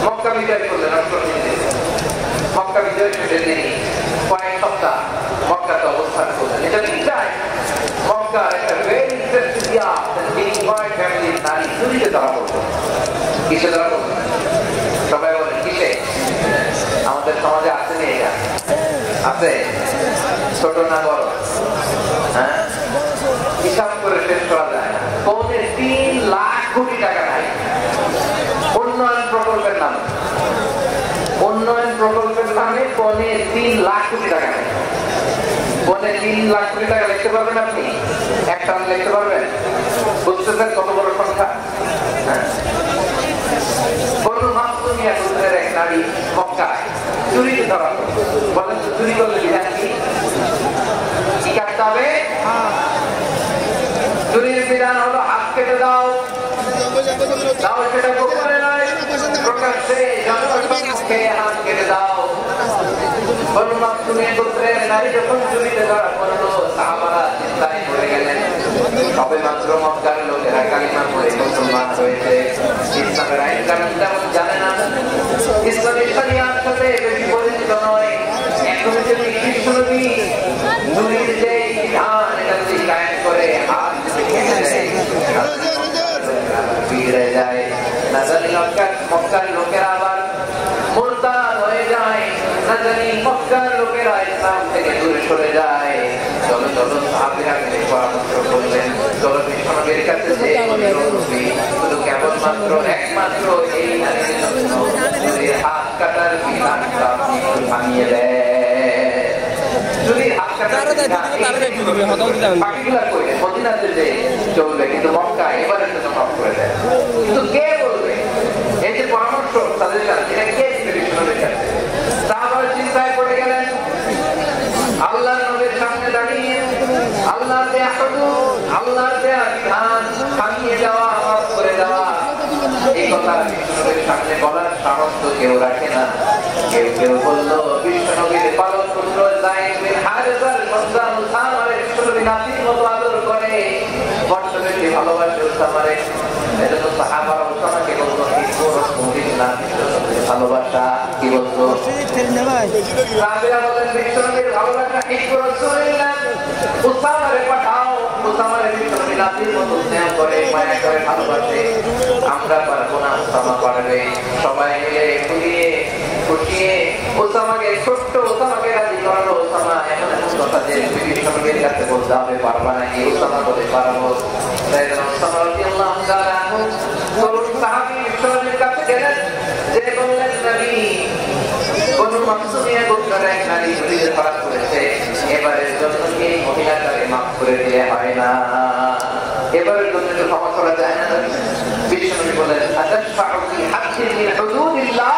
মক্কা বিজয় করলেন 68 দিনে। মক্কা বিজয় শেষে তিনি কয়েক সপ্তাহ মক্কাতে অবস্থান করলেন। এটা ঠিক যায় মক্কার একটা ভেরি প্রেস্টিজিয়াস ফ্যামিলির নারী চুরিতে ধরা পড়তো। কিসে ধরা পড়তো? সবাই বলেন কিসে? আমাদের সমাজে আছে না এটা? আছে? ছোট না বড়? হ্যাঁ, হিসাব করে শেষ করা যায় না। 3 লাখ কোটি টাকা নাই উন্নয়ন প্রকল্পের নামে। উন্নয়ন প্রকল্পের নামে 3 লাখ কোটি টাকা নেই। 3 লাখ কোটি টাকা লিখতে পারবেন আপনি? এক টান লিখতে পারবেন? বুঝতেছেন কত বড় সংখ্যা? হ্যাঁ, বনু মাখজুমিয়া গোত্রের এক নারী মক্কায় চুরিতে ধরা পড়ল। বলেন তো চুরি করলে বিধান কি? কি কাটতে হবে? চুরির বিধান হলো হাত কেটে দাও। তাও সেটা গোপনে নয়, প্রকাশ্যে জনসম্মুখে হাত কেটে দাও। বনু মাখজুমিয়া গোত্রের নারী যখন চুরিতে ধরা পড়ল, সাহাবারা চিন্তায় পড়ে গেলেন। সবে মাত্র মক্কার লোকেরা কালিমা পড়ে মুসলমান হয়েছে, ইসলামের আইন কানুন তেমন জানে না, ইসলামের শরিয়ার সাথে বেশি পরিচিত নয়। এখন যদি বিশ্বনবী চুরির যে বিধান এটা যদি কায়েম করে হাত বিগড়ে যায়, না জানি মক্কার লোকেরা আবার মুরতাদ হয়ে যায়, না জানি মক্কার লোকেরা ইসলাম থেকে দূরে সরে যায়। চলো চলো সাহাবীরা মিলে পরামর্শ করলেন, চলো বিশ্বনবীর কাছে শুধু কেবলমাত্র একমাত্র এই নারীর জন্য চুরির হাত কাটার বিধানটা আপনি একটু ভাঙিয়ে দেন। চুরির হাত কাটার পার্টিকুলার করে মদিনাতে যে চলবে, কিন্তু মক্কা এবারের জন্য মাফ করে দেয়। কিন্তু কে বলবে? এই যে পরামর্শ তাদের কাছে, এটা কে দিবে বিশ্বনবীর কাছে? সাহাবারা চিন্তায় পড়ে গেলেন। আল্লাহর নবীর সামনে দাঁড়িয়ে আল্লাহর দেয়া হুকুম, আল্লাহর দেয়া বিধান ভাঙিয়ে দেওয়া, মাফ করে দেওয়া, এই কথা বিশ্বনবীর সামনে বলার সাহস তো কেউ রাখে না। কেউ কেউ বলল বিশ্বনবীর পালন পুত্র যায়েদ বিন হারেসার সন্তান উসামারে বিশ্বনবী নাতির মতো আদর করে, বড্ড বেশি ভালোবাসে উসামারে। এজন্য সাহাবারা উসামাকে বলল নবীর নাতির ভালোবাসা। কি বলতো? সাহাবীরা বলেন বিশ্বনবীর ভালোবাসা হিব্বু রাসূলিল্লাহ, উসামারে পাঠাও। উসামারে বিশ্বনবী নাতির মতো স্নেহ করে, মায়া করে, ভালোবাসে। আমরা পারবো না, উসামা পারবে। সবাই মিলে খুশিয়ে উসামাকে, ছোট্ট উসামাকে রাজি করালো। উসামা এমন এমন কথা যে বিশ্বনবীর কাছে বলতে হবে, পারবা নাকি? উসামা বলে পারবো। উসামা রাদিয়াল্লাহু তাআলা আনহু তরুণ সাহাবী বিশ্বনবীর কাছে গেলেন, যে বললেন নবী, বনু মাখজুমিয়া গোত্রের এক নারী চুরিতে ধরা পড়েছে, এবারের জন্য এই মহিলাটাকে মাফ করে দিলে হয় না? এবারের জন্য তো ক্ষমা করা যায় না? বিশ্বনবী বলেন আতাশফাউ ফি হাক্কিন মিন হুদুদিল্লাহ,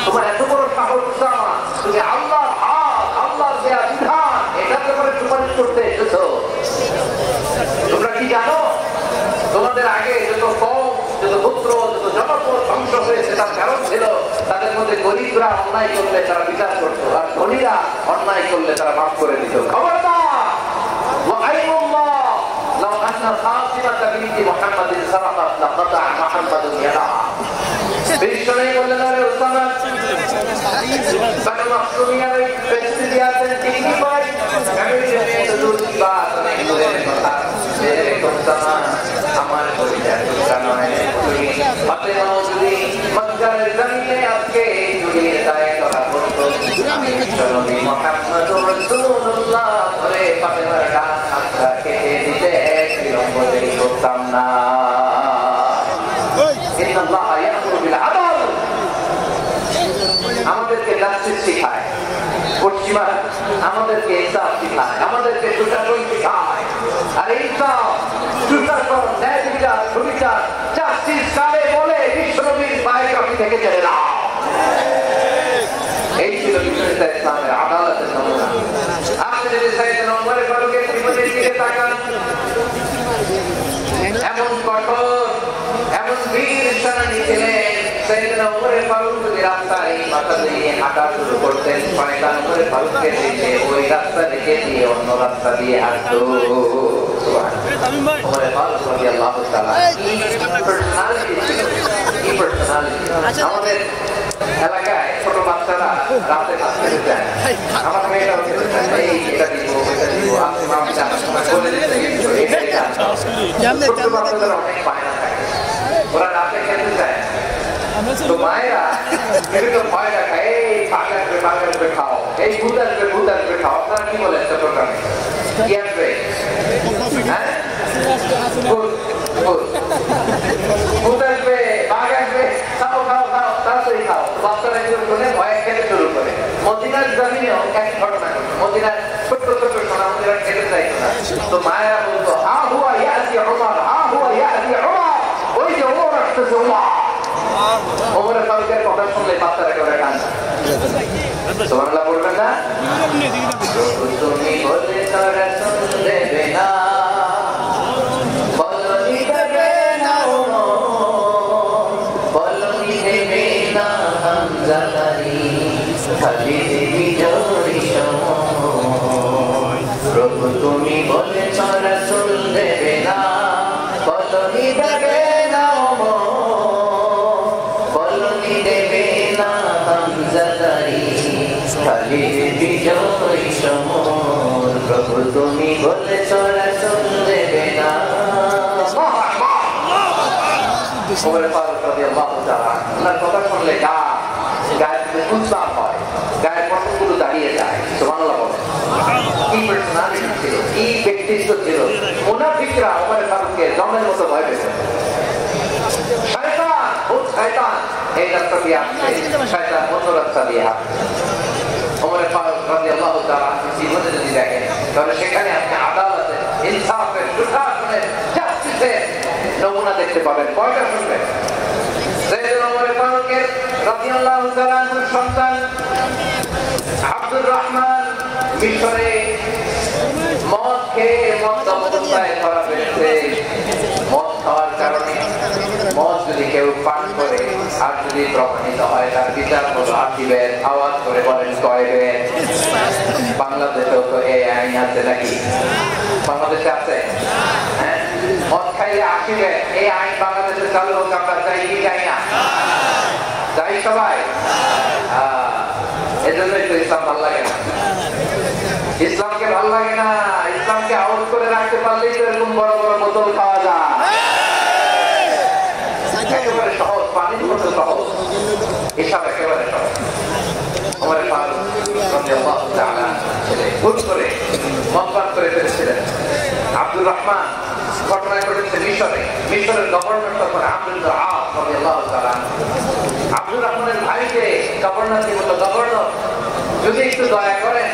তোমার এত বড় সাহস উসামা, তুমি আল্লাহর হক, আল্লাহর দেয়া বিধান এটার ব্যাপারে সুপারিশ করতে এসেছো? তোমরা কি জানো তোমাদের আগে যত কম, যত পুত্র, যত জনপদ ধ্বংস হয়েছে তার কারণ ছিল তাদের মধ্যে গরিবরা অন্যায় করলে তারা বিচার করতো, আর ধনীরা অন্যায় করলে তারা মাফ করে দিত। খবরদার, ওয়াইমুল্লাহ লাউ আন্না ফাতিমাতা বিনতি মুহাম্মাদিন সারাকাত লাকাতা মুহাম্মাদুন ইয়াদাহা। বিশ্বনবী বললেন, আরে উসামা, বনু মাখজুমিয়ার এই প্রেস্টিজিয়াসের ডিগ্রি পাই, ফ্যামিলিতে তো দূর কি বাত, অনেক দূরের কথা। উসামা আমার পরিচয় টুকরা নয়, তুমি ফাতেমাও যদি মক্কার জমিনে আজকে চুরির দায়ে ধরা পড়তো, আমি বিশ্বনবী মুহাম্মদুর রাসূলুল্লাহ ধরে ফাতেমার ডান হাতটা কেটে দিতে বিলম্ব দেরি করতাম না। ইন্নাল্লাহ ইয়া'মুরু বিল আদল, আমাদেরকে জাস্টিস শেখায়। পশ্চিমা আমাদেরকে ইনসাফ শেখায়, আমাদেরকে সুশাসন শেখায়। আর ইনসাফ, সুশাসন, ন্যায় বিচার, সুবিচার, জাস্টিস কারে বলে বিশ্বনবীর বায়োগ্রাফি থেকে জেনে নাও। এই ছিল বিশ্বনবী ইসলামের আদালতের নমুনা। আপনি যদি সাইয়েদনা ওমর ফারুকের জীবনের দিকে তাকান, এমন কঠোর, এমন বীর সেনানী ছিলেন। সাইয়েদনা ওমর ফারুক যদি রাস্তায় এই মাথা দিয়ে হাঁটা শুরু করতেন, শয়তান ওমর ফারুককে দেখে ওই রাস্তা দেখে দিয়ে অন্য রাস্তা দিয়ে হাঁটতো। ওমর ফারুক রাদিয়াল্লাহু তাআলা পার্সোনালিটি ছিল, আমাদের এলাকায় ছোট বাচ্চারা রাতে কাজ খেতে যায়, আমার মেয়েটাও খেতে চায়, এই এটা দিব এটা দিব, ছোট বাচ্চাদের অনেক বায়না থাকে, ওরা রাতে খেতে চায়। তো মায়েরা বিভিন্ন ভয় দেখায়, এই বাঘ আসবে খাও, এই ভূত আসবে খাও। আপনারা কি বলেন ছোটটা কি আসবে? হ্যাঁ, ভূত আসবে, বাঘ আসবে, খাও খাও খাও, তাড়াতাড়ি খাও। বাচ্চারা শুরু করে ভয়ে খেতে শুরু করে। মদিনার জমিনেও এক ঘটনা ঘটে, মদিনার ছোট্ট ছোট্ট সোনা মন্দিরা খেতে চাইতো না। তো মায়েরা বলতো, হা হুয়া ইয়াতি উমর, হা হুয়া ইয়াতি উমর, ওই যে ওমর আসতেছে, ওমর। ওমরের ফারুকের কথা শুনলে বাচ্চারা করে কান্না। সুবহানাল্লাহ বলবেন না? তুমি বলে তারা শুনবে না, বলনি দেবে না বলনি দেবে না হামজালারি, খালি দেবী জোরি সময়। প্রভু তুমি বলে তারা শুনবে না, বলনি দেবে না বলনি দেবে না হামজালারি, খালি দেবী জোরি সময়। প্রভু তুমি বলে তারা শুনবে না। ওমর ফারুক রাদিয়াল্লাহু তাআলা আল্লাহর কথা শুনলে গায়ের উত্তাপ হয়, গায়ের পশমগুলো দাঁড়িয়ে যায়। সুবহানাল্লাহ বলেন। কি পার্সোনালিটি ছিল, কি ব্যক্তিত্ব ছিল। মুনাফিকরা ওমর ফারুককে জমের মতো ভয় পেত। শয়তান, ভূত শয়তান এই রাস্তা দিয়ে আসছে, শয়তান অন্য রাস্তা দিয়ে আসছে। ওমর ফারুক রাদিয়াল্লাহু তাআলা জীবনে যদি দেখেন, তাহলে সেখানে আপনি আদালতে ইনসাফের, সুশাসনের, জাস্টিসের নমুনা দেখতে পাবেন। কয়টা শুনবেন? সাইয়েদনা ওমর ফারুকের রাদিয়াল্লাহু তাআলা আনহুর সন্তান আব্দুর রহমান মিশরে মদ খেয়ে মদ অবস্থায় ধরা পড়েছে। মদ খাওয়ার কারণে, মদ যদি কেউ পান করে আর যদি প্রমাণিত হয়, তার বিচার হলো আশীবের। আওয়াজ করে বলেন কয়বের? বাংলাদেশেও তো এই আইন আছে নাকি? বাংলাদেশে আছে? হ্যাঁ, মদ খাইলে আসিবে, এই আইন বাংলাদেশে চালু হোক, আমরা চাই কি চাই না? চাই সবাই। এজন্যই তো ইসলাম ভালো লাগে না। ইসলামকে ভালো লাগে না, ইসলামকে আউট করে রাখতে পারলেই তো এরকম বড় বড় বোতল খাওয়া যায়। একেবারে সহজ, পানির মতো সহজ, এসব একেবারে সহজ। ওমর ফারুক রাদিয়াল্লাহু তাআলা ছেলে ভুল করে মদ পান করে ফেলেছিলেন। আব্দুর রহমান ঘটনা ঘটেছে মিশরে। মিশরের গভর্নর তখন আমর ইবনে আস রাদিয়াল্লাহু তাআলা। আব্দুর রহমানের ভাইকে গভর্নর কি বলল, গভর্নর যদি একটু দয়া করেন,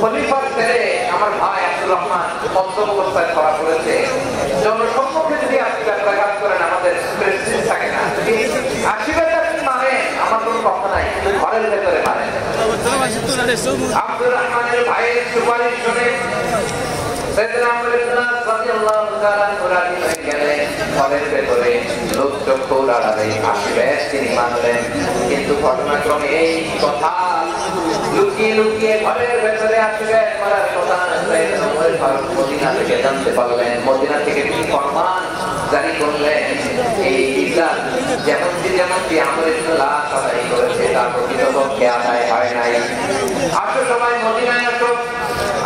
খলিফার ছেলে আমার ভাই আব্দুর রহমান মদ্যপ অবস্থায় ধরা পড়েছে, জনসম্মুখে যদি আপনি ব্যাপার করেন, আমাদের প্রেসিডেন্ট থাকে না, আশীর্বাদ আপনি মারেন, আমার কোনো কথা নাই, কিন্তু ঘরের ভেতরে মারেন। আব্দুর রহমানের ভাইয়ের সুপারিশ শুনে সাইয়েদনা ওমর ইবনে আস রাদিয়াল্লাহু তাআলা রাজি হয়ে গেলেন। ঘরের ভেতরে লোক চক্ষু আড়ালে আশীর্বাদ তিনি মানলেন। কিন্তু ঘটনাক্রমে এই কথা লুকিয়ে লুকিয়ে ঘরের ভেতরে আশীর্বাদ মারার কথা সাইয়েদনা ওমর ফারুক মদিনা থেকে জানতে পারলেন। মদিনা থেকে তিনি ফরমান জারি করলেন, এই ইসলাম যেমনটি আমর ইবনে আস আদায় করেছে, তার প্রকৃতপক্ষে আদায় হয় নাই। আসো সবাই মদিনায় আসো,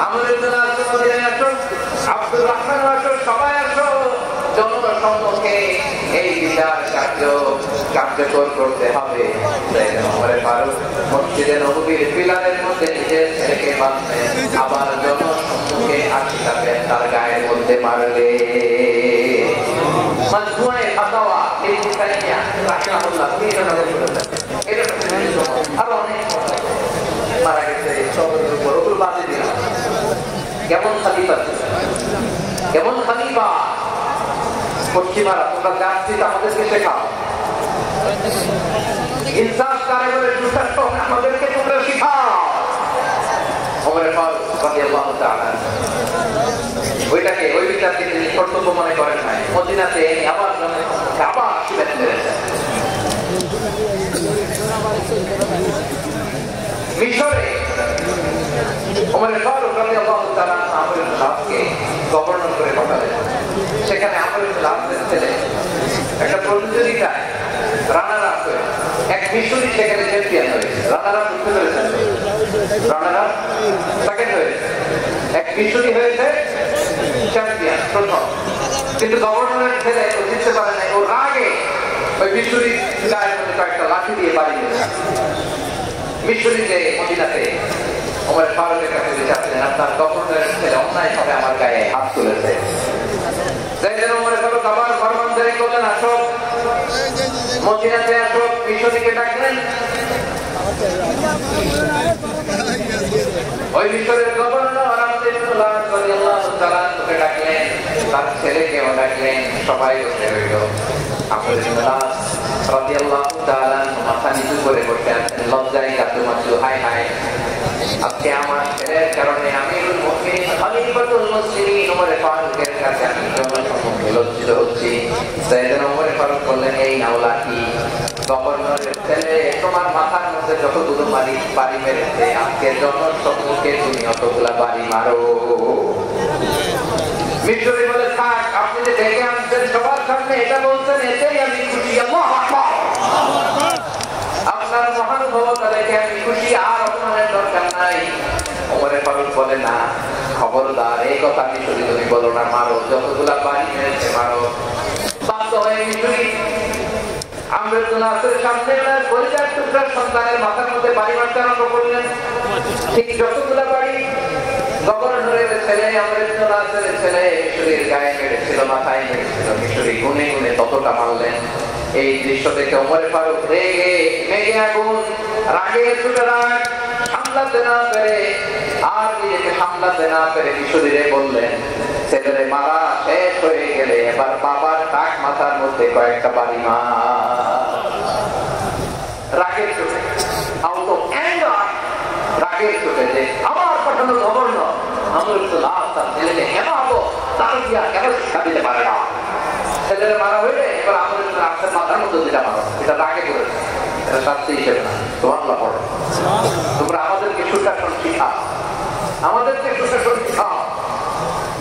আমর ইবনে আস মদিনায় আসো, আব্দুর রহমান আসো, সবাই আসো, জনসম্মুখে এই বিচার কার্যকর করতে হবে। ওমর ফারুক মসজিদে নববীর পিলারের মধ্যে নিজের ছেলেকে বাঁধলেন, আবার জনসম্মুখে আশিটাকে তার গায়ের মধ্যে মারলে। মাজমুয়ে ফাতাওয়া ইবনে তাইমিয়া রাহিমাহুল্লাহ তিনি এটা বলেছেন। এটা আরো অনেক মারা গেছে, সবের উপর ওগুলো বাদে দিলাম। কেমন খলিফা ছিল, কেমন খলিফা। পশ্চিমারা তোমরা জানছি, আমাদেরকে শেখাও ইনসাফ কারে বলে, সুশাসন আমাদেরকে তোমরা শিখাও। ওমর ফারুক রাদিয়াল্লাহু তাআলা ওই বিচারকে তিনি কর্তব্য মনে করেন নাই। মদিনাতে আবার আশীর্বাদ করেছেন। মিশরে ওমর ফারুক রাদিয়াল্লাহু তাআলা আমর ইবনে আসকে গভর্নর করে পাঠালেন। সেখানে আমর ইবনে আসের ছেলে একটা প্রতিযোগিতায় রানার আপ হয়েছে, এক মিশরি সেখানে চ্যাম্পিয়ন হয়েছে। রানার আপ বুঝতে পেরেছেন? রানার আপ সেকেন্ড হয়েছে, এক মিশরি হয়েছে চ্যাম্পিয়ন প্রথম। কিন্তু গভর্নরের ছেলে ও জিততে পারে নাই, ও রাগে ওই মিশরি গায়ের মধ্যে কয়েকটা লাঠি দিয়ে বাড়ি দিয়েছে। মিশরিতে মদিনাতে ওমর ফারুকের কাছে যাচ্ছিলেন, আপনার গভর্নরের ছেলে অন্যায় ভাবে আমার গায়ে হাত তুলেছে। ওমর ফারুক আবার ফরমানজারি করলেন, আসো মদিনাতে আসো। মিশরিকে ডাকলেন, ওই মিশরের গভর্নর রাদিয়াল্লাহু ডাকলেন, তার ছেলেকেও ডাকলেন, সবাই বসে রইল। রাদিয়াল্লাহু তাআলা মাথা নিচু করে বসে আছেন, লজ্জায় কাতু হাই হাই, আজকে আমার ছেলের কারণে আমিরুল মুমিনিন খলিফাতুল মুসলিমিন ওমর ফারুকের কাছে আমি জনসম্মুখে লজ্জিত হচ্ছি। সাইয়েদনা ওমর ফারুক বললেন, এই নাও লাঠি, গভর্নরের ছেলে তোমার মাথার মধ্যে যতগুলো বাড়ি মেরেছে, আজকে জনসম্মুখে তুমি অতগুলা বাড়ি মারো। মিশরি বলে, থাক, আপনি যে ডেকে আনছেন সবার সামনে এটা বলছেন, এতেই আমি খুশি। আল্লাহু আকবার। আপনার মহানুভবতা দেখে আমি খুশি, আর অপমানের দরকার নাই। ওমর ফারুক বলে, না খবরদার, এই কথা মিশরি তুমি বলো না, মারো, যতগুলা বাড়ি মেরেছে মারো। বাধ্য হয়ে মিশরি আমর ইবনে নাসের সামনে ওনার পরিবার টুকরা সন্তানের মাথার মধ্যে বাড়ি মারতে আরম্ভ করলেন। ঠিক যতগুলা বাড়ি গভর্নরের ছেলে আমর ইবনে নাসের ছেলে মিশরির গায়ে মেরেছিল, মাথায় মেরেছিল, মিশরি গুনে গুনে ততটা মারলেন। এই দৃশ্য দেখে ওমর ফারুক রেগে মেগে আগুন, রাগে ছুটে রাগ সামলাতে না পেরে, আর নিজেকে সামলাতে না পেরে মিশরিরে বললেন, ছেলেরে মারা শেষ হয়ে গেলে এবার বাবার টাক মাথার মধ্যে কয়েকটা বাড়ি মার। রাগের চোটে, আউট অফ অ্যাঙ্গার, রাগের চোটে যে আমার পাঠানো গভর্নর আমর ইবনে নাস তার ছেলেকে কেন হবো, তার দিয়া কেন শিক্ষা দিতে পারে না। ছেলের মারা হইলে এবার আমর ইবনে নাসের মাথার মধ্যে যেটা মারো, এটা রাগে করেছে, এটা শাস্তি হিসেবে না। সুবহানাল্লাহ পড়ো। তোমরা আমাদেরকে সুশাসন শিখাও, আমাদেরকে সুশাসন শিখাও।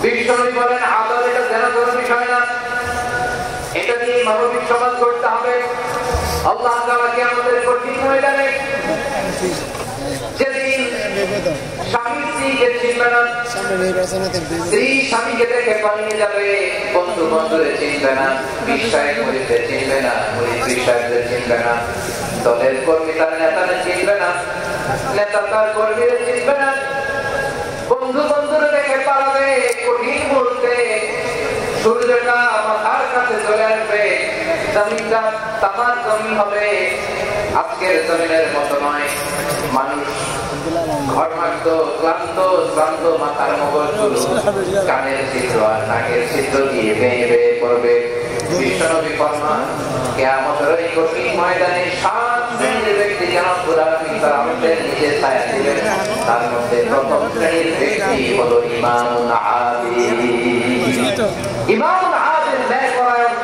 বিশ্বনবী বলেন, আদর এটা যেন কোনো বিষয় না, এটা দিয়ে মানবিক সমাজ করতে হবে। আল্লাহ তাআলাকে আমাদের কঠিন ময়দানে যেদিন স্বামী স্ত্রীকে চিনবে না, স্ত্রী স্বামীকে দেখে পালিয়ে যাবে, বন্ধু বন্ধুরে চিনবে না, বিশ্বায় মরিতে চিনবে না, মরিত বিশ্বাসদের চিনবে না, দলের কর্মী তার নেতারে চিনবে না, নেতা তার কর্মীরে চিনবে না, বন্ধু বন্ধুরে দেখে পালাবে। কঠিন মুহূর্তে সূর্যটা মাথার কাছে চলে আসবে, জমিনটা তামার জমি হবে। আজকের জমিনের মতো নয়, মানুষ ঘর্মাক্ত ক্লান্ত শ্রান্ত মাথার মগজগুলো কানের ছিদ্র আর নাকের ছিদ্র দিয়ে বেয়ে বেয়ে পড়বে। বিশ্বনবী ফরমান, কিয়ামতের এই কঠিন ময়দানে 7 শ্রেণীর ব্যক্তি যেন পুরানি তার আমাদের নিচে ছায়া দিবেন। তার মধ্যে প্রথম শ্রেণীর ব্যক্তি হলো ইমামুন আদিল। ইমামুন আদিল ন্যায়পরায়ণ,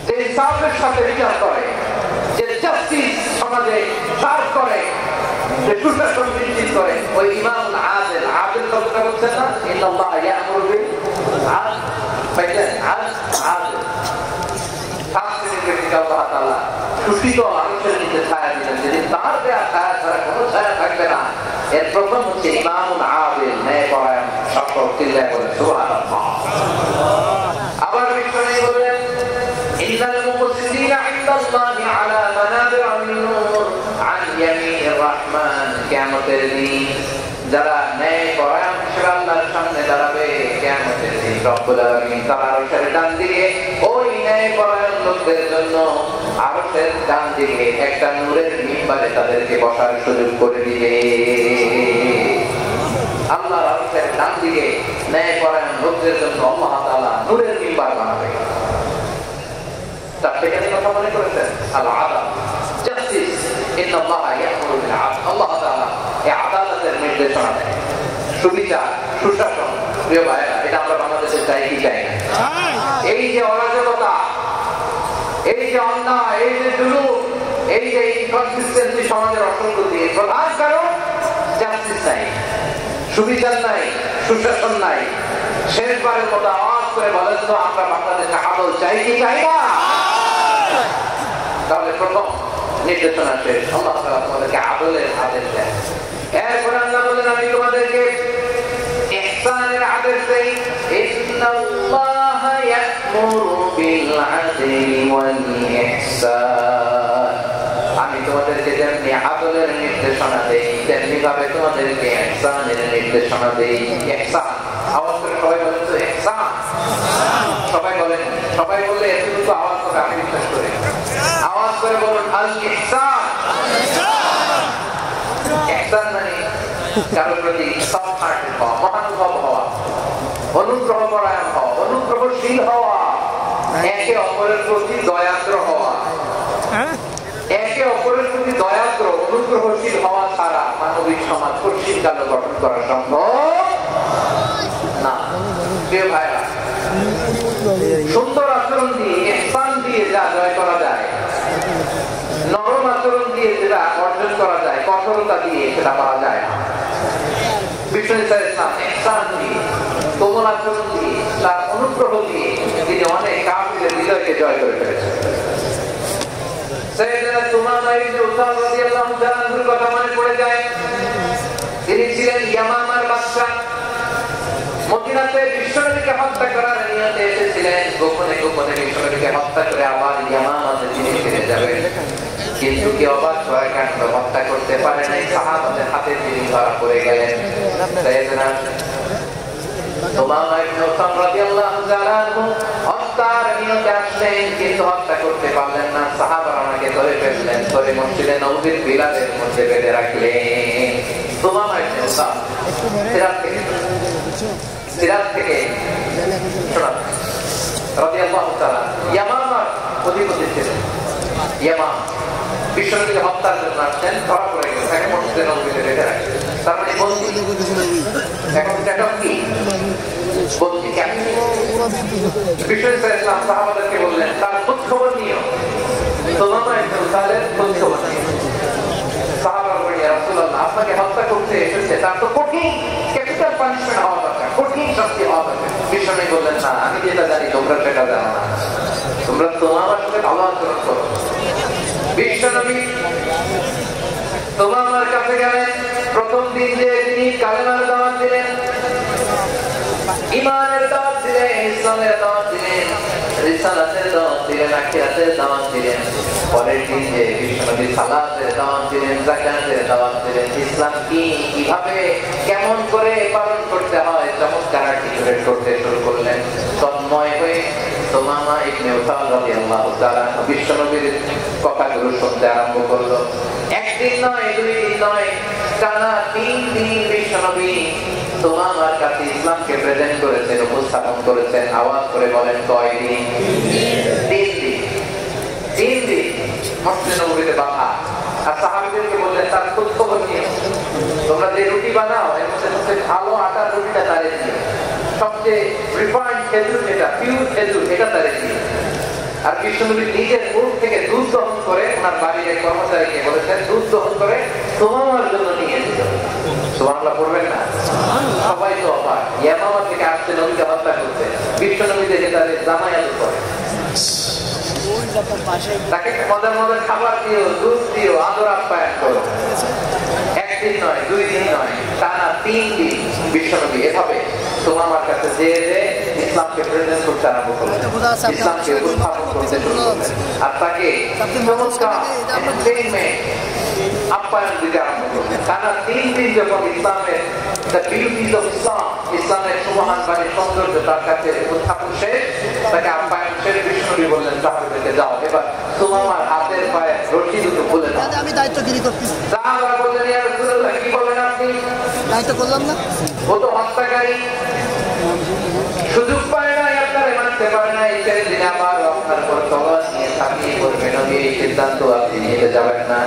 যে ইনসাফের সাথে বিচার করে, যে জাস্টিস সমাজে সার্ভ করে, যে সুশাসন নিশ্চিত করে, ওই ইমামুন আদিল। আদিল কথাটা বলছেন না, ইন্নাল্লাহ ইয়া'মুরু বিল আদল, পাইলেন? আদিল আল্লাহ তাআলা সুশীত আলোচনার নিচে ছায়া দিলেন, যেদিন তার দেয়া ছায়া ছাড়া কোনো ছায়া থাকবে না। এর প্রথম হচ্ছে ইমামুন আদিল, ন্যায়পরায়ণ। সকল চিল্লায় বলে সুবহানাল্লাহ। আবার বিশ্বনবী বলেন, ইন্নাল মুকসিতিনা ইনদাল্লাহি আলা মানাবির মিন নূর আন ইয়ামিনির রহমান। কিয়ামতের দিন যারা ন্যায়পরায়ণ হিসেবে আল্লাহর সামনে দাঁড়াবে, কিয়ামতের দিন রব্বুল আলামিন তার আরশের ডান দিকে ওই ন্যায়পরায়ণ লোকদের জন্য আরশের ডান দিকে একটা নূরের মিম্বারে তাদেরকে বসার সুযোগ করে দিবে। আল্লাহর আরশের ডান দিকে ন্যায়পরায়ণ লোকদের জন্য আল্লাহ তাআলা নূরের মিম্বার বানাবে। তার সেখানে কথা মনে করেছেন, আল আদাল, জাস্টিস, ইন্নাল্লাহা ইয়া'মুরু বিল আদল। আল্লাহ তাআলা এই আদালতের নির্দেশনা দেন, সুবিচার, সুশাসন। প্রিয় ভাইরা, এটা আমরা বাংলাদেশে চাই কি চাই না? এই যে অরাজকতা, এই যে অন্যায়, এই যে জুলুম, এই যে ইনকনসিস্টেন্সি সমাজের অসঙ্গতি, এর প্রধান কারণ জাস্টিস নাই, সুবিচার নাই, সুশাসন নাই। শেষবারের মতো আওয়াজ করে বলেন তো আমরা বাংলাদেশে আদল চাই কি চাই না? তাহলে প্রথম নির্দেশনা শেষ, আল্লাহ তাআলা তোমাদেরকে আদলের আদেশ দেন। এরপরে আল্লাহ বলেন আমি তোমাদেরকে ইহসানের আদেশ দেই। ইন্নাল্লাহা ইয়া'মুরু বিল আদলি ওয়াল ইহসান, আমি তোমাদেরকে যেমনি আদলের নির্দেশনা দেই তেমনি ভাবে তোমাদেরকে ইহসানের নির্দেশনা দেই। ইহসান, আওয়াজ করে সবাই বলেন তো ইহসান। সবাই বলেন, সবাই বললে এতটুকু আওয়াজ করে আমি বিশ্বাস করি। আওয়াজ করে বলুন আল ইহসান। ইহসান মানে কারোর প্রতি সফট হার্টেড হওয়া, মহানুভব হওয়া, অনুগ্রহ পরায়ণ হওয়া, অনুগ্রহশীল হওয়া, একে অপরের প্রতি দয়াদ্র হওয়া। একে অপরের প্রতি দয়াদ্র অনুগ্রহশীল হওয়া ছাড়া মানবিক সমাজ কঠিন কালো গঠন করা সম্ভব না। প্রিয় ভাইরা, সুন্দর আচরণ দিয়ে, ইহসান দিয়ে যা জয় করা যায়, নরম আচরণ দিয়ে যেটা অর্জন করা যায়, কঠোরতা দিয়ে সেটা পাওয়া যায় না। বিষ্ণু ইসলাম ইহসান দিয়ে, কোমল আচরণ দিয়ে, তার অনুগ্রহ দিয়ে তিনি অনেক কাফিরের হৃদয়কে জয় করে ফেলেছেন। সাইয়েদনা সুমামা ইবনে উসাল রাদিয়াল্লাহু তাআলা আনহুর কথা মনে পড়ে যায়। তিনি ছিলেন ইয়ামামার বাদশা। মদিনাতে বিশ্বনবীকে হত্যা করার নিয়তে এসেছিলেন। গোপনে গোপনে বিশ্বনবীকে হত্যা করে আবার ইয়ামামাতে তিনি ফিরে যাবেন। কিন্তু কি অবাক হয়, কাণ্ড হত্যা করতে পারে নাই, সাহাবাদের হাতে তিনি ধরা পড়ে গেলেন। সাইয়েদনা সুমামা ইবনে উসাল রাদিয়াল্লাহু তাআলা আনহু হত্যার নিয়তে আসলেন, কিন্তু হত্যা করতে পারলেন না। সাহাবারা ওনাকে ধরে ফেললেন, ধরে মসজিদে নববীর বিলাদের মধ্যে বেঁধে রাখলেন। সুমামা ইবনে উসাল সিরাত থেকে শোনান রাদিয়াল্লাহু তাআলা ইয়ামামার অধিপতি ছিলেন। ইয়ামাম বিশ্বনবীকে হত্যার জন্য আসছেন, ধরা পড়ে গেলেন, তাকে মসজিদে নববীতে বেঁধে রাখলেন। তার মানে বন্দী। এখন এটা কি বন্দী? বিশ্বনবী সাল্লাল্লাহু আলাইহি ওয়াসাল্লাম সাহাবাদেরকে বললেন তার খোঁজ খবর নিও, সুমামা ইবনে উসালের খোঁজ খবর নিও। সাহাবারা বললেন ইয়া রাসূলুল্লাহ, আপনাকে হত্যা করতে এসেছে, তার তো কঠিন ক্যাপিটাল পানিশমেন্ট হওয়া দরকার, কঠিন শাস্তি হওয়া দরকার। বিশ্বনবী বললেন না, আমি যেটা জানি তোমরা সেটা জানো না, তোমরা তোমার সাথে ভালো আচরণ করো। বিশ্বনবী সুমামার কাছে গেলেন। প্রথম দিন যে তিনি কালেমার দাওয়াত দিলেন, ঈমানের দাওয়াত দিলেন, ইসলামের দাওয়াত দিলেন, রিসালাতের দাওয়াত দিলেন, আখিরাতের দাওয়াত দিলেন। পরের দিন যে বিশ্বনবী সালাতের দাওয়াত দিলেন, যাকাতের দাওয়াত দিলেন, ইসলাম কি, কিভাবে, কেমন করে পালন করতে হয় চমৎকার আর্টিকুলেট করতে শুরু করলেন। তন্ময় হয়ে সুমামা ইবনে উসাল রাদিয়াল্লাহু তাআলা বিশ্বনবীর কথাগুলো শুনতে আরম্ভ করলো। একদিন নয়, দুই দিন নয়, টানা 3 দিন বিশ্বনবী সুমামার কাছে ইসলামকে প্রেজেন্ট করেছেন, উপস্থাপন করেছেন। আওয়াজ করে বলেন কয়দিন? 3 দিন। 3 দিন মসজিদে নববীতে বাঁধা। আর সাহাবীদেরকে বললেন তার খোঁজ খবর নিও, তোমরা যে রুটি বানাও এর মধ্যে সবচেয়ে ভালো আটার রুটিটা তারে দিও, সবচেয়ে রিফাইন্ড খেজুর যেটা, পিওর খেজুর, এটা তারে দিও। আর বিশ্বনবী নিজের মুখ থেকে দুধ দহন করে ওনার বাড়ির এক কর্মচারীকে বলেছেন দুধ দহন করে তোমার জন্য নিয়ে যেতে হবে। সুবহানাল্লাহ পড়বেন না? সবাই তো অবাক, ইয়ামামা থেকে আসছে নবীকে হত্যা করতে, বিশ্বনবী দেখে তাদের জামায়াত করে, তাকে মজার মজার খাবার দিও, দুধ দিও, আদর আপ্যায়ন করো। একদিন নয়, 2 দিন নয়, টানা 3 দিন বিশ্বনবী এভাবে সুমামার কাছে যেয়ে ইসলামকে প্রেজেন্ট করতে আরম্ভ করলেন, ইসলামকে উপস্থাপন করতে শুরু করলেন। আর তাকে চমৎকার এন্টারটেইনমেন্ট আপ্যায়ন দিতে আরম্ভ করলেন। টানা 3 দিন যখন ইসলামের ইসলামের সুমহান বাণী সৌন্দর্য তার কাছে উপস্থাপন শেষ, তাকে আপ্যায়ন শেষ, বিশ্বনবী বললেন সাহাবীদেরকে যাও, এবার সুমামার হাতের পায়ে রশি দুটো খুলে দাও। আমি দায়িত্বগিরি করতেছি। সাহাবারা বললেন ইয়া রাসূলুল্লাহ, কি বলেন আপনি? দায়িত্ব করলাম না, ও তো হত্যাকারী, সুযোগ পায় না, আপনার মানতে পারে না, এই দিন আবার আপনার উপর তওবা নিয়ে তাকিয়ে করবেন, নবী এই সিদ্ধান্ত আপনি নিতে যাবেন না।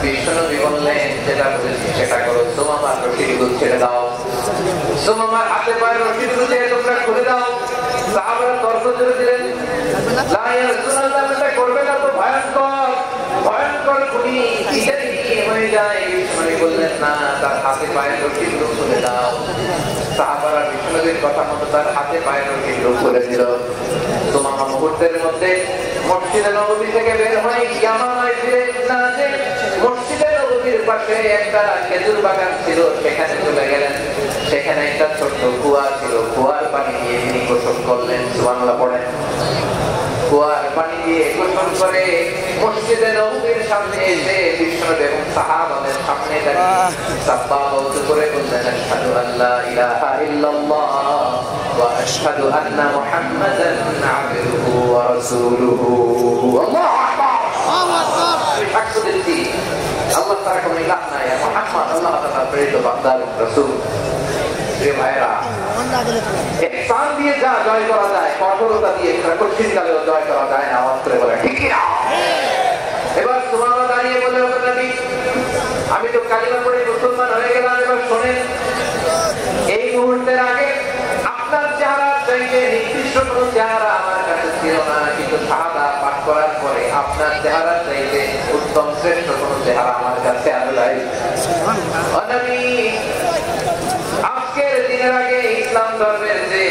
বিশ্বনবী বললেন যেটা বলেছি সেটা করো, সুমামার রশিদগুলো ছেড়ে দাও, সুমামার হাতে পায়ে রশিদগুলো তোমরা খুলে দাও। সাহাবারা তর্ক জুড়ে দিলেন, লা ইয়া রাসূলুল্লাহ, এটা করবে না তো ভয়ঙ্কর ভয়ঙ্কর খুনি, এটা কি হয়ে যায়? বিশ্বনবী বললেন না, তার হাতে পায়ের রশিগুলো খুলে দাও। সাহাবারা বিষ্ণুনবীর কথা মতো তার হাতে পায়ের রশিগুলো খুলে দিল। তোমার মুহূর্তের মধ্যে মসজিদে নববী থেকে বের হয়ে ইয়ামামায় ফিরে যে মসজিদে নববীর পাশে একটা খেজুর বাগান ছিল, সেখানে চলে গেলেন। সেখানে একটা ছোট্ট কুয়া ছিল, কুয়ার পানি দিয়ে তিনি গোসল করলেন। সুবহানাল্লাহ পড়েন। কুয়ার পানি দিয়ে গোসল করে মসজিদে নববীর সামনে এসে বিষ্ণুনবী এবং সাহাবাদের সামনে দাঁড়িয়ে সাব্বাহ করে বললেন, আশহাদু আল্লা ইলাহা ইল্লাল্লাহ ওয়া আশহাদু আন্না মুহাম্মাদান আবদুহু ওয়া রাসূলুহু। আল্লাহু আকবার। আমি সাক্ষ্য দিচ্ছি আল্লাহ তাআলা কোনো ইলাহ নাই, মুহাম্মদ আল্লাহ তাআলার প্রেরিত বান্দা এবং রাসূল। প্রিয় ভাইরা, ইহসান দিয়ে যা জয় করা যায়, কঠোরতা দিয়ে কঠিন কালেও জয় করা যায় না। আওয়াজ করে বলে ঠিক কি না? এবার সুবহানাল্লাহ দাঁড়িয়ে বলে, ও নবী, আমি তো কালিমা পড়ে মুসলমান হয়ে গেলাম। এবার শোনেন, এই মুহূর্তের আগে আপনার চেহারা চাইতে নির্দিষ্ট কোন চেহারা আমার কাছে ছিল না, কিন্তু শাহাদা পাঠ করার পরে আপনার চেহারা চাইতে উত্তম শ্রেষ্ঠ কোন চেহারা আমার কাছে আল্লাহ। ও নবী, আজকের দিনের আগে ইসলাম ধর্মের যে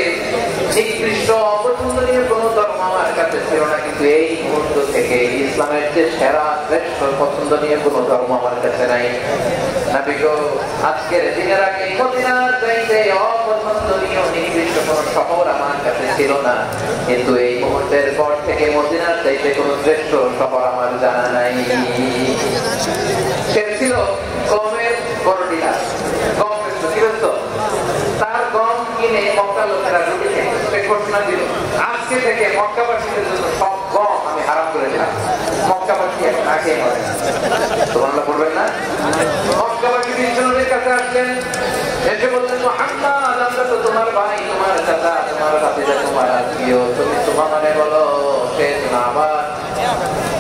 নিকৃষ্ট অপছন্দনীয় কোন ধর্ম আমার কাছে ছিল না, কিন্তু এই মুহূর্ত থেকে ইসলামের যে সেরা শ্রেষ্ঠ পছন্দনীয় কোন ধর্ম আমার কাছে নাই। নবী গো, আজকের দিনের আগে মদিনার চাইতে অপছন্দনীয় নিকৃষ্ট কোন শহর আমার কাছে ছিল না, কিন্তু এই মুহূর্তের পর থেকে মদিনার চাইতে কোন শ্রেষ্ঠ শহর আমার জানা নাই। সে ছিল গমের বড় ডিলার, গম শ্রেষ্ঠ। তার গম কিনে মক্কা লোকেরা রুটি খেতে ঘোষণা দিল, আজকে থেকে মক্কাবাসীদের জন্য সব গম আমি হারাম করে দিলাম। মক্কাবাসী এখন না খেয়ে মরে। তোমরা বলবেন না? মক্কাবাসী বিষ্ণুনবীর কাছে আসলেন, এসে বললেন, মুহাম্মদ, আমরা তো তোমার ভাই, তোমার চাচা, তোমার ভাতিজা, তোমার আত্মীয়, তুমি তোমার মানে বলো সে আবার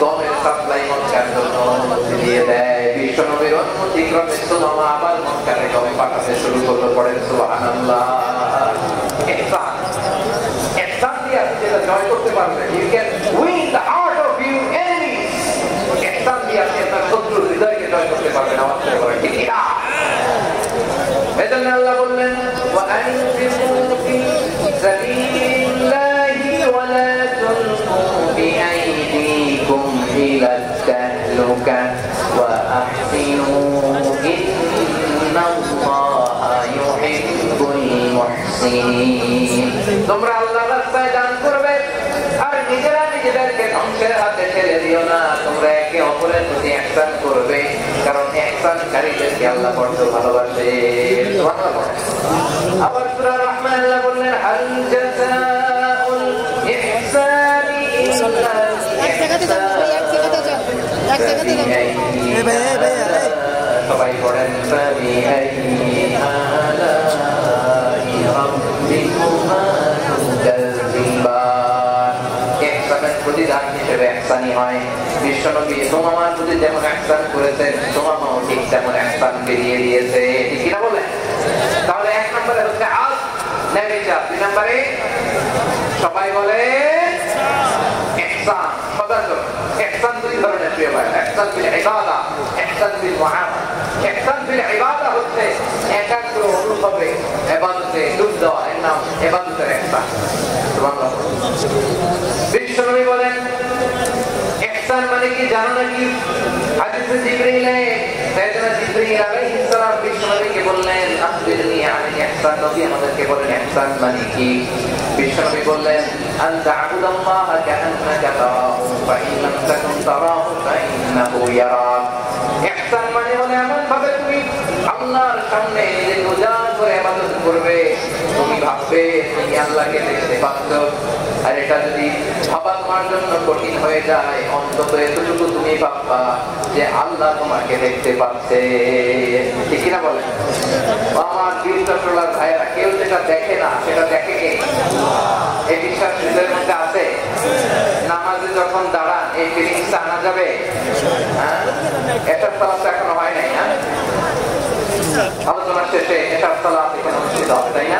গমের সাপ্লাই মক্কার জন্য অনুমতি দিয়ে দেয়। বিশ্বনবীর অনুমতি ক্রমে সুমামা আবার মক্কারে গম পাঠাতে শুরু করলো। পড়েন সুবহানাল্লাহ। ইহসান, ইহসান দিয়ে আপনি যেটা জয় করতে পারবেন, you can win the heart of your enemies. ইহসান দিয়ে আপনি আপনার শত্রুর হৃদয়কে জয় করতে পারবেন। আমার সাথে বলেন ঠিক না? এজন্য আল্লাহ বললেন, ওয়া আনফিকু ফি সাবিলিল্লাহি ওয়া লা তুলকু বিআইদিকুম ইলা তাহলুকা ওয়া আহসিনু ইন্নাল্লাহা ইউহিব্বুল মুহসিনিন। তোমরা আল্লাহর রাস্তায় দান করবে আর নিজেরা নিজেদেরকে ধ্বংসের হাতে ছেড়ে দিও না। তোমরা একে অপরের প্রতি ইহসান করবে, কারণ ইহসানকারীদেরকে আল্লাহ বড় ভালোবাসে। আবার সূরা রহমান আল্লাহ বললেন, হাল জাযাউল ইহসানি ইল্লা সবাই পড়েন, প্রতিদান হিসেবে ইহসানি হয়। বিশ্বনবী সুমামার প্রতি যেমন ইহসান করেছেন, সুমামাও ঠিক তেমন ইহসান বেরিয়ে দিয়েছে। ঠিক কিনা বলেন? তাহলে এক নম্বরে হচ্ছে আজ নেভিচা, দুই নম্বরে সবাই বলে ইহসান। সদাচরণ ইহসান দুই ধরনের প্রিয় ভাই, ইহসান বিল ইবাদা, ইহসান বিল মুআমালা। ইহসান বিল ইবাদা হচ্ছে একাগ্র অনুভবে ইবাদতে ডুব দেওয়া, এর নাম ইবাদতের ইহসান। সুবহানাল্লাহ। বিশ্বনবী বলেন, ইহসান মানে কি জানো নাকি? হাদিসে জিবরিলে সাইয়েদনা জিবরিল আলাইহিস সালাম বিশ্বনবীকে বললেন, আখবিরনি আনিল ইহসান। নবী আমাদেরকে বলেন ইহসান মানে কি? বিশ্বনবী বললেন, আন তা'বুদাল্লাহা কাআন্নাকা তারাহু ফাইন লাম তাকুন তারাহু ফাইন্নাহু ইয়ারাক। ইহসান মানে হলো এমন ভাবে তুমি আল্লাহর সামনে নিজেকে উজাড় করে ইবাদত করবে, তুমি ভাববে তুমি আল্লাহকে দেখতে পাচ্ছ। আর এটা যদি ভাবা তোমার জন্য কঠিন হয়ে যায়, অন্তত এতটুকু তুমি ভাববা যে আল্লাহ তোমাকে দেখতে পাচ্ছে। ঠিক কিনা বলেন? আমার বিশ্বাসের ভাইয়েরা, কেউ যেটা দেখে না সেটা দেখে কে? এই বিশ্বাস হৃদয়ের মধ্যে আছে? নামাজে যখন দাঁড়ান এই ফিলিংসটা আনা যাবে? হ্যাঁ, এটার সালাত এখনো হয় নাই। হ্যাঁ, আলোচনা শেষে এটার সালাত এখানে অনুষ্ঠিত হবে, তাই না?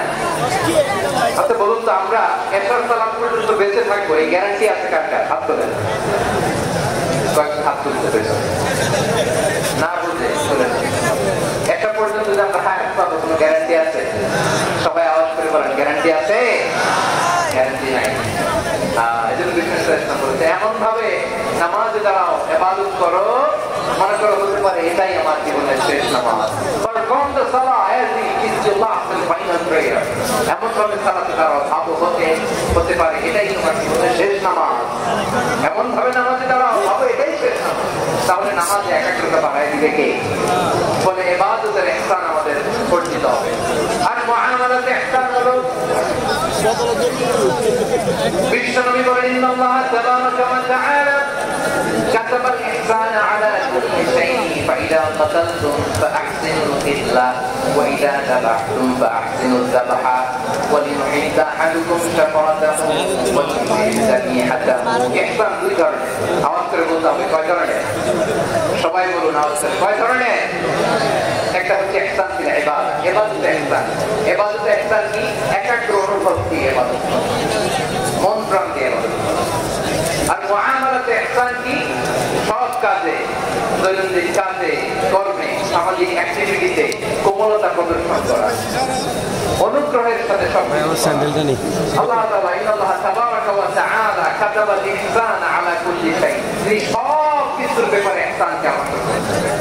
আচ্ছা বলুন তো, আমরা এটার সালাত পর্যন্ত বেঁচে থাকবো এই গ্যারান্টি আছে কার কার? হাত তোলেন। কয়েকজন হাত তুলতে পেরেছে না, বুঝে চলে করো, মনে করো হতে পারে এটাই আমার জীবনের শেষ নামাজ। Perform the salah as it is your last and final prayer. এমন ভাবে সালাতে দাঁড়াও, ভাবো হতে পারে এটাই তোমার জীবনের শেষ নামাজ। এমন ভাবে নামাজে দাঁড়াও, ভাবো এটাই শেষ নামাজ। তাহলে নামাজে একাগ্রতা বাড়ায় দিবে কে? বলে ইবাদতের ইহসান আমাদের অর্জিত হবে। আর মুআমালাতে ইহসান হলো বিশ্বনবী বলেন ইন্নাল্লাহ তাবারাকা ওয়া তাআলা كتب الإحسان على كل شيء فإذا قتلتم فأحسنوا القتلة وإذا ذبحتم فأحسنوا الذبح وليحد أحدكم شفرته وليحد ذبيحته إحسان দুই ধরনের। আওয়াজ করে বলতে হবে কয় ধরনের? সবাই বলুন আওয়াজ করে কয় ধরনের? একটা হচ্ছে ইহসান ফিল ইবাদত, ইবাদতে ইহসান। ইবাদতে ইহসান কি? একাগ্র অনুভব দিয়ে ইবাদত, মন প্রাণ দিয়ে ইবাদত। আর মুআমালাতে ইহসান কি? সব কাজে, দৈনন্দিন কাজে, কর্মে, সামাজিক অ্যাক্টিভিটিতে কোমলতা প্রদর্শন করা, অনুগ্রহের সাথে সব। আল্লাহ তাআলা ইন্নাল্লাহ তাবারাকা ওয়া তাআলা কাতাবাল ইহসান আলা কুল্লি শাই, তিনি সব কিছুর ব্যাপারে ইহসানকে আমল করেছেন।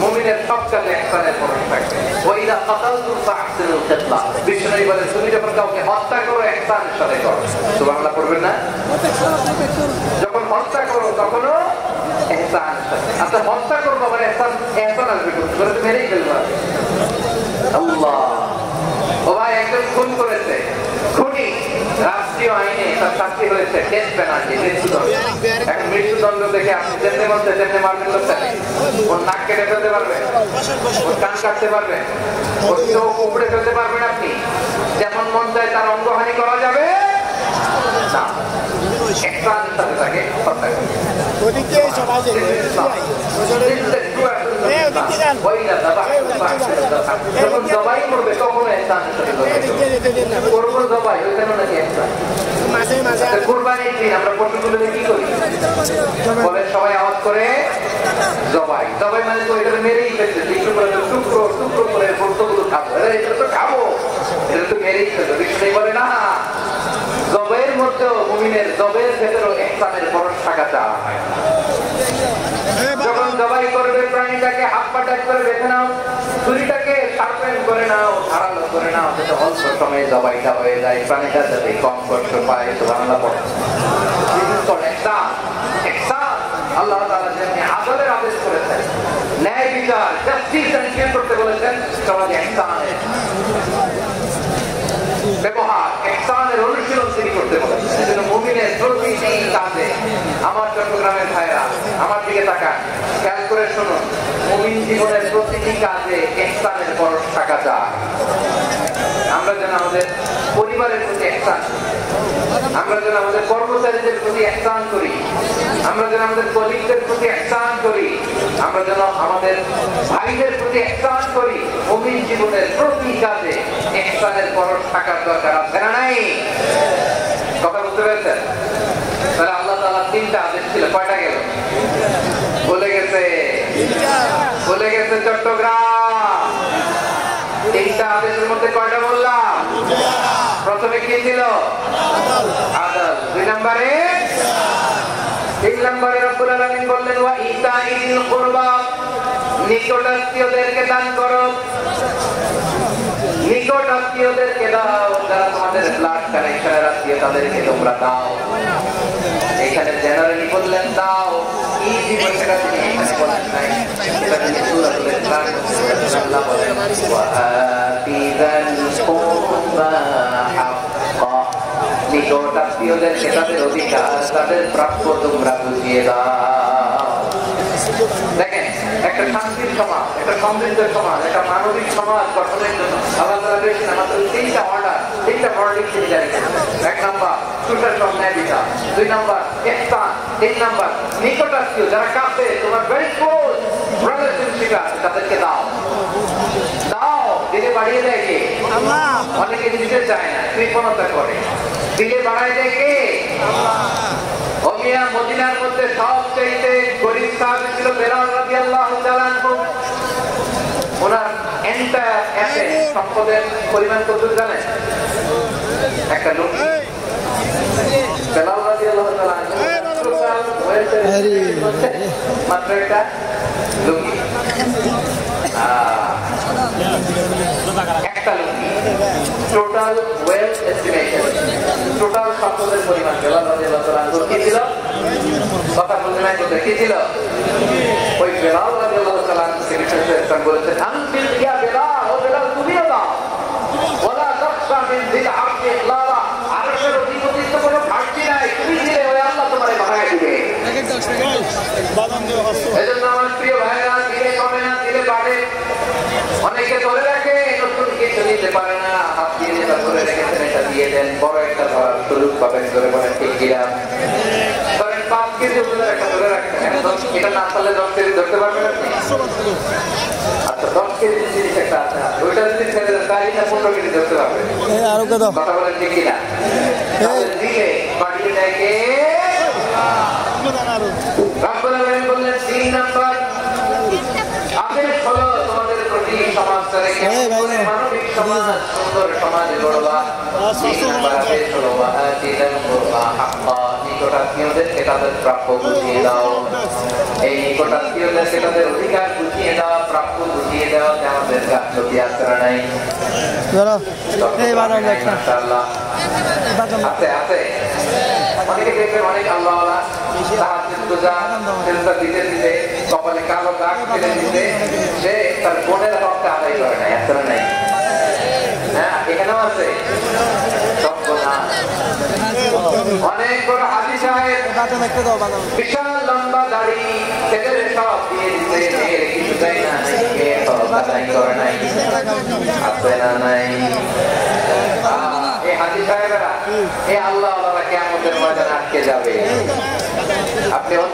মুমিনের সব কাজে ইহসানের পরশ থাকবে। ওয়া ইযা কাতালতুম ফাহসিনুল কিতলা, বিশ্বনবী বলেন তুমি যখন কাউকে হত্যা করো ইহসানের সাথে করো। সুবহানাল্লাহ পড়বেন না? যখন হত্যা করো তখনও ইহসান। আচ্ছা হত্যা করবো মানে ইহসান আসবে করে তো মেরেই ফেলবো। আল্লাহ, ও ভাই একজন খুন করেছে, খুনি রাষ্ট্রীয় আইনে তার শাস্তি হয়েছে ডেথ পেনাল্টি, মৃত্যুদণ্ড। এখন মৃত্যুদণ্ড দেখে আপনি যেতে বলতে যেতে মারবেন লোকটাকে? ওর নাক কেটে ফেলতে পারবেন, ওর কান কাটতে পারবেন, ওর চোখ উপড়ে ফেলতে পারবেন আপনি? যেমন মন চায় তার অঙ্গহানি করা যাবে না। ইহসানের সাথে তাকে হত্যা করবে। যখন জবাই করবে তখন ইহসানের সাথে করবো জবাই, ওইখানে নাকি ইহসান। কুরবানির দিন আমরা পশুগুলো কি করি? বলে সবাই আওয়াজ করে জবাই। জবাই মানে তো এটা মেরেই ফেলছে, টুকরো টুকরো করে বস্তুগুলো খাবো, এটা তো খাবো, এটা তো মেরেই ফেলবে। বিষ্ণু বলে না, জবের মধ্যেও মুমিনের জবের ভেতরেও ইহসানের পরশ থাকা চাওয়া হয়। যখন জবাই করবে প্রাণীটাকে হাত পা টাইট করে বেঁধে নাও, ছুরিটাকে শার্পেন করে নাও, ধারালো করে নাও, যাতে অল্প সময়ে জবাইটা হয়ে যায়, প্রাণীটা যাতে কম কষ্ট পায়। সুবহানাল্লাহ পড়ে। আল্লাহ তাআলা যেমনি আদলের আদেশ করেছেন, ন্যায় বিচার জাস্টিস এনশিওর করতে বলেছেন, সমাজে ইহসানের ব্যবহার, ইহসানের অনুশীলন তিনি করতে বলেছেন। এজন্য মুমিনের প্রতিটি কাজে, আমার চট্টগ্রামের ভাইরা আমার দিকে তাকান, খেয়াল করে শুনুন, মুমিন জীবনের প্রতিটি কাজে ইহসানের পরশ থাকা যায়। আমরা যেন আমাদের পরিবারের প্রতি ইহসান, আমরা যেন আমাদের কর্মচারীদের প্রতি ইহসান করি, আমরা যেন আমাদের কলিগদের প্রতি ইহসান করি, আমরা যেন আমাদের ভাইদের প্রতি ইহসান করি। মুমিন জীবনের প্রতি কাজে ইহসানের পরশ থাকার দরকার আছে না নাই? কথা বুঝতে পেরেছেন? তাহলে আল্লাহ তাআলা তিনটা আদেশ ছিল, কয়টা গেল? বলে গেছে চট্টগ্রাম। তিনটা আদেশের মধ্যে কয়টা বললাম? প্রথমে কি ছিল? আদল। 2 নম্বরে 3 নম্বরে রব্বুল আলামিন বললেন ওয়া ইতাইল কুরবা, নিকটাত্মীয়দেরকে দান করো, নিকটাত্মীয়দেরকে দাও, যারা তোমাদের ব্লাড কানেকশনের আত্মীয় তাদেরকে তোমরা দাও। এখানে জেনারেলি বললেন দাও, এই জীবনটা তিনি এখানে বলেন নাই। এটা তিনি সূরাতুল ইসরার আল্লাহ বলেন ওয়া আতিযাল কুরবা হাক্কা, নিকটাত্মীয়দেরকে তাদের অধিকার, তাদের প্রাপ্য তোমরা বুঝিয়ে দাও। দেখেন, একটা শান্তির সমাজ, একটা সমৃদ্ধ সমাজ, একটা মানবিক সমাজ গঠনের জন্য আল্লাহ তাআলা বলেছেন মাত্র 3টা অর্ডার, 3টা ভার্ডিক তিনি জারি করেছেন। 1 নাম্বার সুশাসন, ন্যায় বিচার। 2 নাম্বার ইহসান। 3 নাম্বার নিকটাত্মীয়, যারা কাছে তোমার ভেরি ক্লোজ রিলেশনশিপ আছে, তাদেরকে দাও। দাও, দিলে বাড়িয়ে দেয় কে? আল্লাহ। অনেকে দিতে চায় না, কৃপণতা করে। দিলে বাড়ায় দেয় কে? আল্লাহ। ওমিয়া মদিনার মধ্যে সবচেয়ে গরিব সাহাবী ছিল বেলাল রাদিয়াল্লাহু তাআলা আনহু। ওনার এন্টায়ার অ্যাসেট, সম্পদের পরিমাণ কত জানেন? একটা লোক বেলাল রাদিয়াল্লাহু তাআলা আনহু মাত্র একটা লুঙ্গি, একটা লুঙ্গি। টোটাল ওয়েলথ এস্টিমেশন, টোটাল সম্পদের পরিমাণ বেলাল রাদিয়াল্লাহু তাআলা কি ছিল? কথা বলতে নাই বলতে কি ছিল? ওই বেলাল রাদিয়াল্লাহু তাআলা বলেছেন, আনফিল ইয়া বেলাল, ও বেলাল তুমিও দাও, ওয়ালা তাখশা মিন যিল আরশি ইখলালা, আরশের অধিপতি তো কোনো ঘাটতি নাই, তুমি দিলে ওই আল্লাহ তোমারে বাড়ায় দিবে। এজন্য আমার প্রিয় ভাইরা, দিলে কমে না, দিলে বাড়ে। অনেকে ধরে রাখে, নতুন কিছু দিতে পারে না, হাত দিয়ে যেটা ধরে রেখেছেন এটা দিয়ে দেন, বড় একটা ধরার সুযোগ পাবেন, ধরে বলেন ঠিক কিনা? ধরেন 5 কেজি ওজনের একটা ধরে রাখছেন, এটা না পারলে 10 কেজি ধরতে পারবেন আপনি? আচ্ছা, 10 কেজি জিনিস একটা আছে, ওইটা যদি ছেড়ে দেন, তাই না 15 কেজি ধরতে পারবেন। কথা বলেন ঠিক কিনা? দিলে বাড়িয়ে দেয় কে? রাব্বুল আলামিন বললেন 3 নাম্বার আদেশ হলো তোমাদের প্রতি সমাজ করে মানবিক সমাজ, সুন্দর সমাজ গড়বা। 3 নাম্বার আদেশ হলো ওয়াআতিল কুরবা হাক্কা, নিকটাত্মীয়দেরকে তাদের প্রাপ্য বুঝিয়ে দাও। এই নিকটাত্মীয়দেরকে তাদের অধিকার বুঝিয়ে দেওয়া, প্রাপ্য বুঝিয়ে দেওয়া, আমাদের গাফলতি আচরণ নাই। মাশাআল্লাহ আছে আছে। অনেকে দেখবেন অনেক আল্লাহওয়ালা তাহাজ্জুদ গুজার, সিজদা দিতে দিতে কপালে কালো দাগ ফেলে দিতে সে তার বোনের হকটা আদায় করে নাই, আচরণ নাই। হ্যাঁ, এখানেও আছে। অনেক বড় হাজী সাহেব, বিশাল লম্বা দাড়ি, ছেলের সব দিয়ে দিতে, মেয়ের কিছু দেয় না, মেয়ের সব আদায় করে নাই, আছে না নাই? এই হাজী সাহেবেরা, এই আল্লাহ কিয়ামতের ময়দানে আটকে যাবে। আপনি